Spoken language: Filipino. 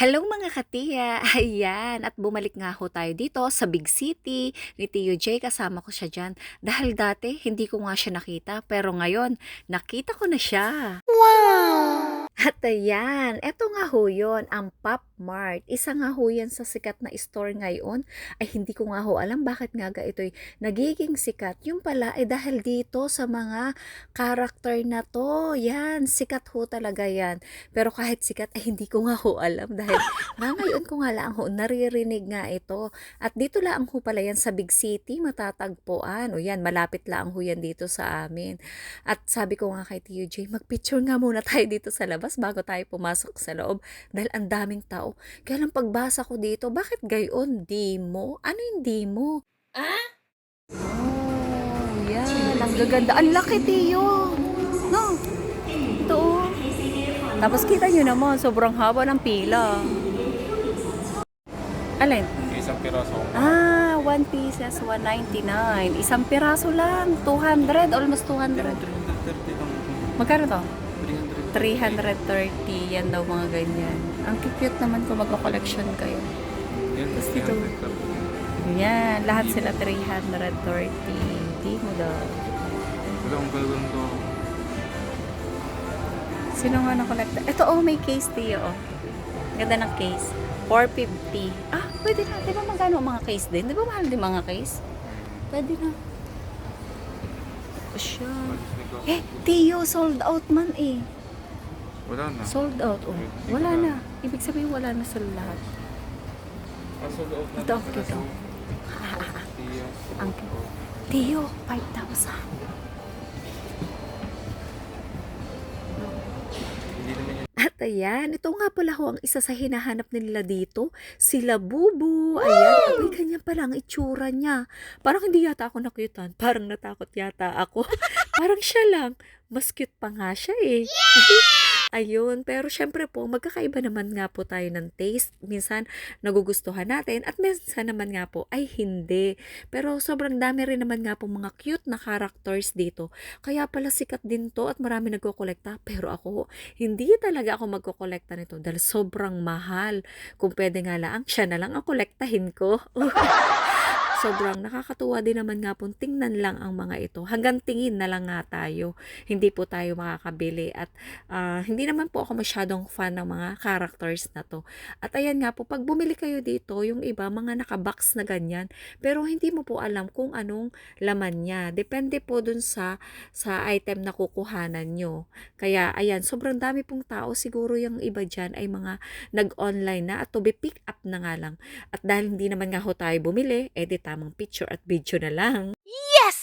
Hello mga katiya! Ayan, at bumalik nga ho tayo dito sa Big City ni Tio J. Kasama ko siya dyan. Dahil dati, hindi ko nga siya nakita. Pero ngayon, nakita ko na siya. At ayan, eto nga ho yun, ang Pop Mart. Isa nga ho yan sa sikat na store ngayon. Ay hindi ko nga ho alam bakit nga ito'y nagiging sikat. Yung pala ay dahil dito sa mga karakter na to. Yan, sikat ho talaga yan. Pero kahit sikat ay hindi ko nga ho alam dahil nga ngayon ko nga lang ho naririnig nga ito. At dito lang ho pala yan sa Big City matatagpuan. O yan, malapit lang ho yan dito sa amin. At sabi ko nga kay Tio J, magpicture nga muna tayo dito sa labas bago tayo pumasok sa loob dahil ang daming tao. Kaya lang pagbasa ko dito, bakit gayon? Di mo? Ano yung di mo? Oh, yan. Ang gaganda. Ang laki, Tio. No? Ito, oh. Tapos kita nyo naman, sobrang haba ng pila. Alin? Isang piraso. One pieces, 199. Isang piraso lang, 200, almost 200. 330 lang. Magkano to? 330. 330, yan daw mga ganyan. Ang cute naman kung magko-collection kayo. Yan, Tapos dito. 330. Yan, lahat sila 330. Di mo daw. Wala akong gagawin to. Sino nga na-collector? Ito, oh, may case Tio, oh. Ganda ng case. 450. Pwede na. Di ba magkano ang mga case din? Di ba mahal din mga case? Pwede na. Siya. Tio, sold out man eh. Wala na. Sold out, oh. Wala na. Ibig sabihin, wala na sa lahat. Sold out na. Ito, ito. Ang Tio, 5,000. Hindi naman yan. At ayan, ito nga pala ho ang isa sa hinahanap nila dito, sila Bubu. Ayan, abay ganyan pala ang itsura niya. Parang hindi yata ako nakyutan, parang natakot yata ako. Parang siya lang, mas cute pa nga siya eh. Ayun, pero syempre po, magkakaiba naman nga po tayo ng taste. Minsan, nagugustuhan natin at minsan naman nga po ay hindi. Pero sobrang dami rin naman nga po mga cute na characters dito. Kaya pala sikat din to at marami nagkokolekta. Pero ako, hindi talaga ako magkokolekta nito dahil sobrang mahal. Kung pwede nga lang, siya na lang ang kolektahin ko. Sobrang nakakatuwa din naman nga po, tingnan lang ang mga ito. Hanggang tingin na lang nga tayo. Hindi po tayo makakabili at hindi naman po ako masyadong fan ng mga characters na to. At ayan nga po, pag bumili kayo dito, yung iba mga nakabox na ganyan, pero hindi mo po alam kung anong laman niya. Depende po dun sa item na kukuhanan nyo. Kaya ayan, sobrang dami pong tao. Siguro yung iba dyan ay mga nag-online na at to be pick up na nga lang. At dahil hindi naman nga ho tayo bumili, edi tamang picture at video na lang. Yes!